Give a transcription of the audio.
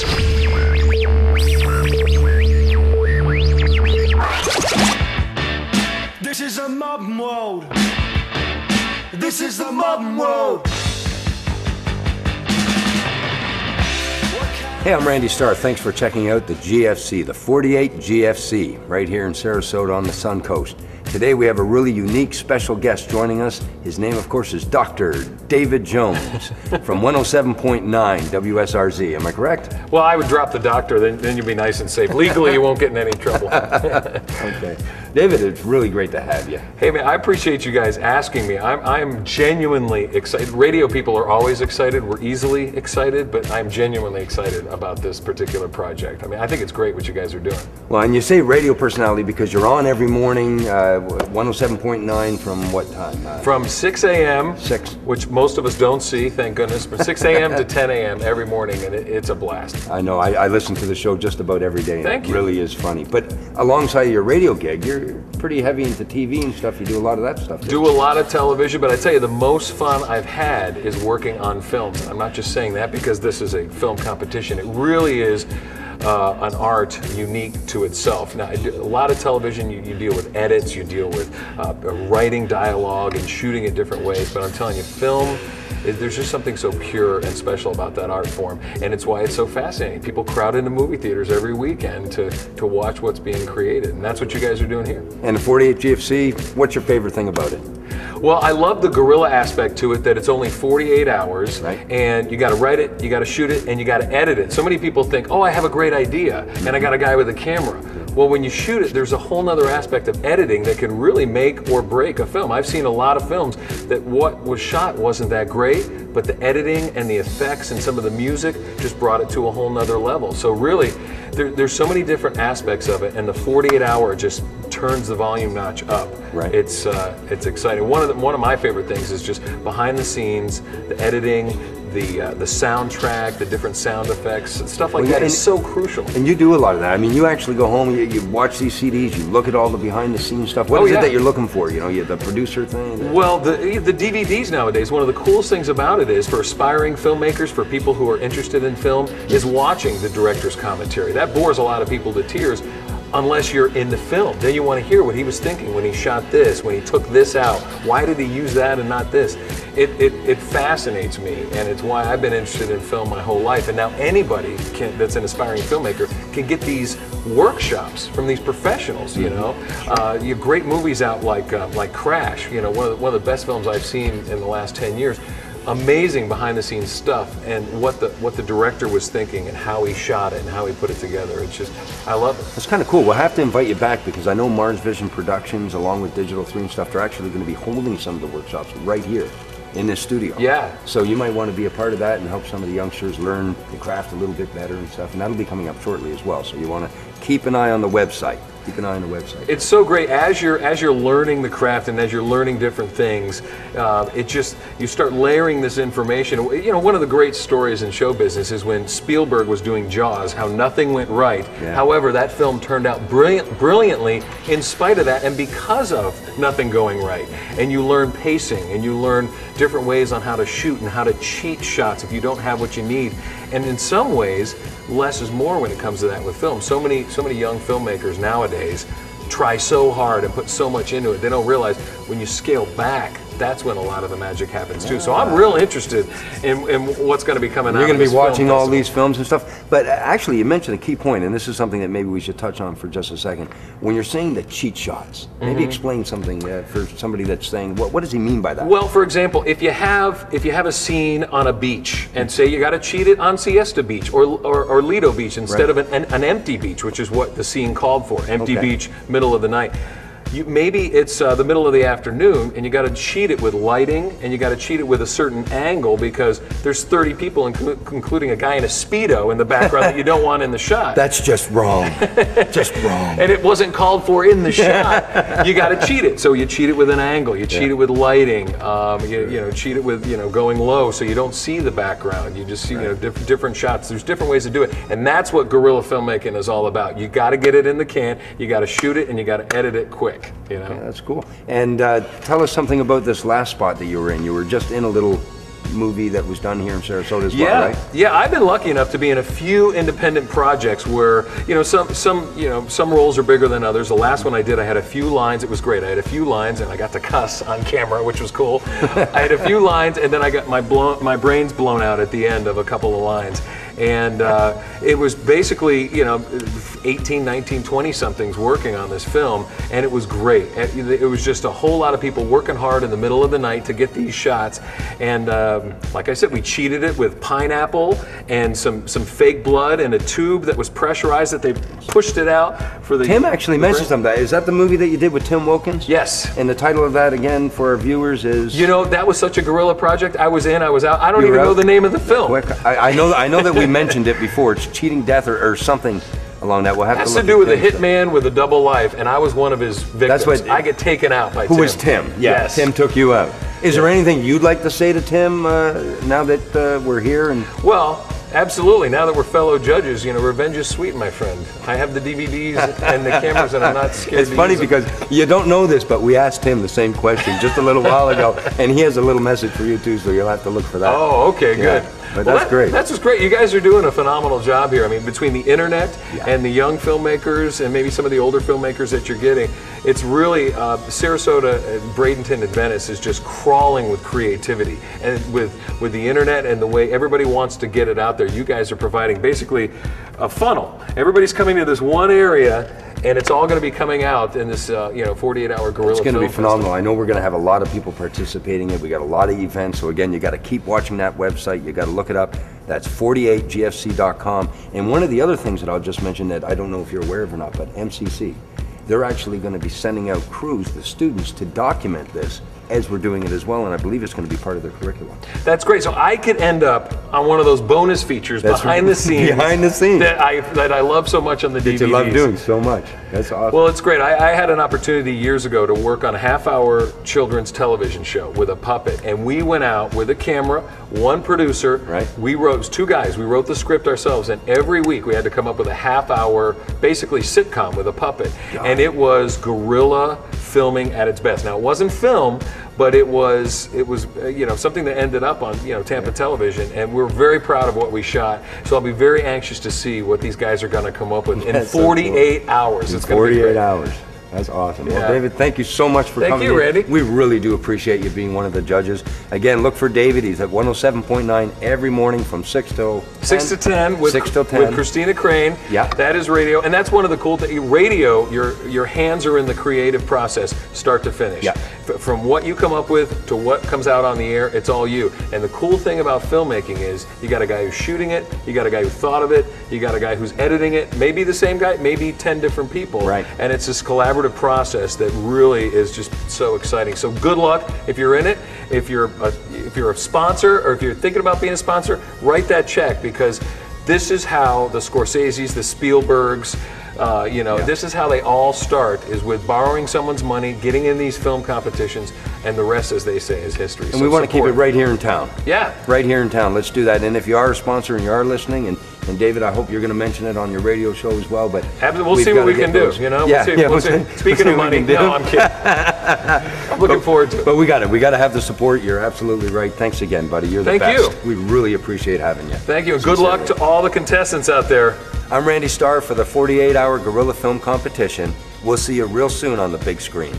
This is a modern world. This is the modern world. Hey, I'm Randy Starr. Thanks for checking out the GFC, the 48 GFC, right here in Sarasota on the Sun Coast. Today we have a really unique special guest joining us. His name, of course, is Dr. David Jones from 107.9 WSRZ. Am I correct? Well, I would drop the doctor, then you'll be nice and safe. Legally, you won't get in any trouble. Okay. David, it's really great to have you. Hey, man, I appreciate you guys asking me. I'm genuinely excited. Radio people are always excited. We're easily excited, but I'm genuinely excited about this particular project. I mean, I think it's great what you guys are doing. Well, and you say radio personality because you're on every morning, 107.9 from what time? From 6 a.m., 6. which most of us don't see, thank goodness, but 6 a.m. to 10 a.m. every morning, and it's a blast. I know, I listen to the show just about every day, and Thank you. It really is funny. But alongside your radio gig, you're pretty heavy into TV and stuff. You do a lot of that stuff. Do a lot of television, but I tell you, the most fun I've had is working on films. I'm not just saying that because this is a film competition. It really is an art unique to itself. Now, a lot of television, you deal with edits, you deal with writing dialogue and shooting it different ways, but I'm telling you, film, there's just something so pure and special about that art form, and it's why it's so fascinating. People crowd into movie theaters every weekend to watch what's being created, and that's what you guys are doing here. And the 48 GFC, what's your favorite thing about it? Well, I love the guerrilla aspect to it, that it's only 48 hours, right, and you got to write it, you got to shoot it, and you got to edit it. So many people think, oh, I have a great idea, and I got a guy with a camera. Well, when you shoot it, there's a whole nother aspect of editing that can really make or break a film. I've seen a lot of films that what was shot wasn't that great, but the editing and the effects and some of the music just brought it to a whole nother level. So really, there's so many different aspects of it, and the 48-hour just turns the volume notch up. Right. It's exciting. One of my favorite things is just behind the scenes, the editing, the soundtrack, the different sound effects, stuff like that is so crucial. And you do a lot of that. I mean, you actually go home, you watch these CDs, you look at all the behind the scenes stuff. What is it that you're looking for? You know, the producer thing? Well, the DVDs nowadays, one of the coolest things about it is for aspiring filmmakers, for people who are interested in film, is watching the director's commentary. That bores a lot of people to tears. Unless you're in the film, then you want to hear what he was thinking when he shot this, when he took this out. Why did he use that and not this? It fascinates me, and it's why I've been interested in film my whole life. And now anybody that's an aspiring filmmaker can get these workshops from these professionals. You know, you have great movies out like Crash. You know, one of the best films I've seen in the last 10 years. Amazing behind-the-scenes stuff, and what the director was thinking and how he shot it and how he put it together. It's just, I love it. It's kind of cool. We'll have to invite you back because I know Mars Vision Productions, along with Digital 3 and stuff, they're actually going to be holding some of the workshops right here in this studio. Yeah. So you might want to be a part of that and help some of the youngsters learn the craft a little bit better and stuff, and that'll be coming up shortly as well. So you want to keep an eye on the website. Keep an eye on the website. It's so great as you're learning the craft and as you're learning different things. You start layering this information. You know, one of the great stories in show business is when Spielberg was doing Jaws, how nothing went right. Yeah. However, that film turned out brilliantly in spite of that and because of nothing going right. And you learn pacing and you learn different ways on how to shoot and how to cheat shots if you don't have what you need. And in some ways, less is more when it comes to that with film. So many young filmmakers nowadays try so hard and put so much into it. They don't realize when you scale back, that's when a lot of the magic happens too. So I'm real interested in what's going to be coming out. You're going to be watching all festival. these films and stuff. But actually, you mentioned a key point, and this is something that maybe we should touch on for just a second. When you're saying the cheat shots, maybe explain something for somebody that's saying, what does he mean by that? Well, for example, if you have a scene on a beach, and say you got to cheat it on Siesta Beach or Lido Beach instead of an empty beach, which is what the scene called for, empty beach, middle of the night. Maybe it's the middle of the afternoon and you got to cheat it with lighting and you got to cheat it with a certain angle because there's 30 people, including a guy in a Speedo in the background that you don't want in the shot. That's just wrong. Just wrong. And it wasn't called for in the shot. You got to cheat it. So you cheat it with an angle. You cheat it with lighting. You cheat it with going low so you don't see the background. You just see different shots. There's different ways to do it, and that's what guerrilla filmmaking is all about. You got to get it in the can. You got to shoot it, and you got to edit it quick. Yeah, that's cool. And tell us something about this last spot that you were in. You were just in a little movie that was done here in Sarasota as well, right? Yeah, I've been lucky enough to be in a few independent projects where, some roles are bigger than others. The last one I did, I had a few lines. It was great. I had a few lines, and I got to cuss on camera, which was cool. I had a few lines, and then I got my brains blown out at the end of a couple of lines. And it was basically, 18, 19, 20-somethings working on this film, and it was great. It was just a whole lot of people working hard in the middle of the night to get these shots. And like I said, we cheated it with pineapple and some fake blood and a tube that was pressurized that they pushed it out for the... Tim actually mentioned something. Is that the movie that you did with Tim Wilkins? Yes. And the title of that, again, for our viewers is... that was such a guerrilla project. I was in, I was out. I don't even know the name of the film. Quick. I know that we mentioned it before. It's Cheating Death or something along that. We'll have to look. It has to do with a hitman with a double life, and I was one of his victims. That's what I get taken out by Tim. Who was Tim? Yeah, yes. Tim took you out. Is there anything you'd like to say to Tim now that we're here? And well, absolutely. Now that we're fellow judges, revenge is sweet, my friend. I have the DVDs and the cameras, and I'm not scared. It's funny because you don't know this, but we asked him the same question just a little while ago, and he has a little message for you too, so you'll have to look for that. Oh, okay, good. But that's great. That's just great. You guys are doing a phenomenal job here. I mean, between the internet and the young filmmakers and maybe some of the older filmmakers that you're getting, it's really, Sarasota, Bradenton, and Venice is just crawling with creativity. And with the internet and the way everybody wants to get it out there, you guys are providing basically a funnel. Everybody's coming to this one area, and it's all going to be coming out in this 48-hour Guerilla. It's going to be phenomenal. Festival. I know we're going to have a lot of people participating in it. We got a lot of events. So again, you got to keep watching that website. You got to look it up. That's 48gfc.com. And one of the other things that I'll just mention that I don't know if you're aware of or not, but MCC, they're actually going to be sending out crews, the students, to document this as we're doing it as well, and I believe it's going to be part of their curriculum. That's great. So I could end up on one of those bonus features behind the scenes. Behind the scenes. That I love so much on the DVDs. That you love doing so much. That's awesome. Well, it's great. I had an opportunity years ago to work on a half-hour children's television show with a puppet, and we went out with a camera, one producer. Right. We wrote, it was two guys, we wrote the script ourselves, and every week we had to come up with a half-hour, basically sitcom with a puppet. God. And it was guerrilla filming at its best. Now, it wasn't film, but it was something that ended up on Tampa television, and we're very proud of what we shot. So I'll be very anxious to see what these guys are going to come up with in 48 hours. It's 48 hours. That's awesome. Yeah. Well, David, thank you so much for coming. Thank you, Randy. We really do appreciate you being one of the judges. Again, look for David. He's at 107.9 every morning from 6 till 10. 6 to 10 with, 6 till 10. with Christina Crane. Yeah. That is radio. And that's one of the cool things. Radio, your hands are in the creative process, start to finish. Yeah. From what you come up with to what comes out on the air, it's all you. And the cool thing about filmmaking is you got a guy who's shooting it, you got a guy who thought of it, you got a guy who's editing it, maybe the same guy, maybe 10 different people. Right. And it's this collaborative process that really is just so exciting. So good luck if you're in it. If you're a sponsor, or if you're thinking about being a sponsor, write that check, because this is how the Scorseses, the Spielbergs, this is how they all start, is with borrowing someone's money, getting in these film competitions, and the rest, as they say, is history. And we want to keep it right here in town. Yeah. Right here in town. Let's do that. And if you are a sponsor and you are listening, and David, I hope you're going to mention it on your radio show as well. But we'll see what we can do. We'll see. Speaking of money, no, I'm kidding. I'm looking forward to it. But we got it. We got to have the support. You're absolutely right. Thanks again, buddy. You're the best. Thank you. We really appreciate having you. Thank you, and good luck to all the contestants out there. I'm Randy Starr for the 48-hour Guerrilla Film Competition. We'll see you real soon on the big screen.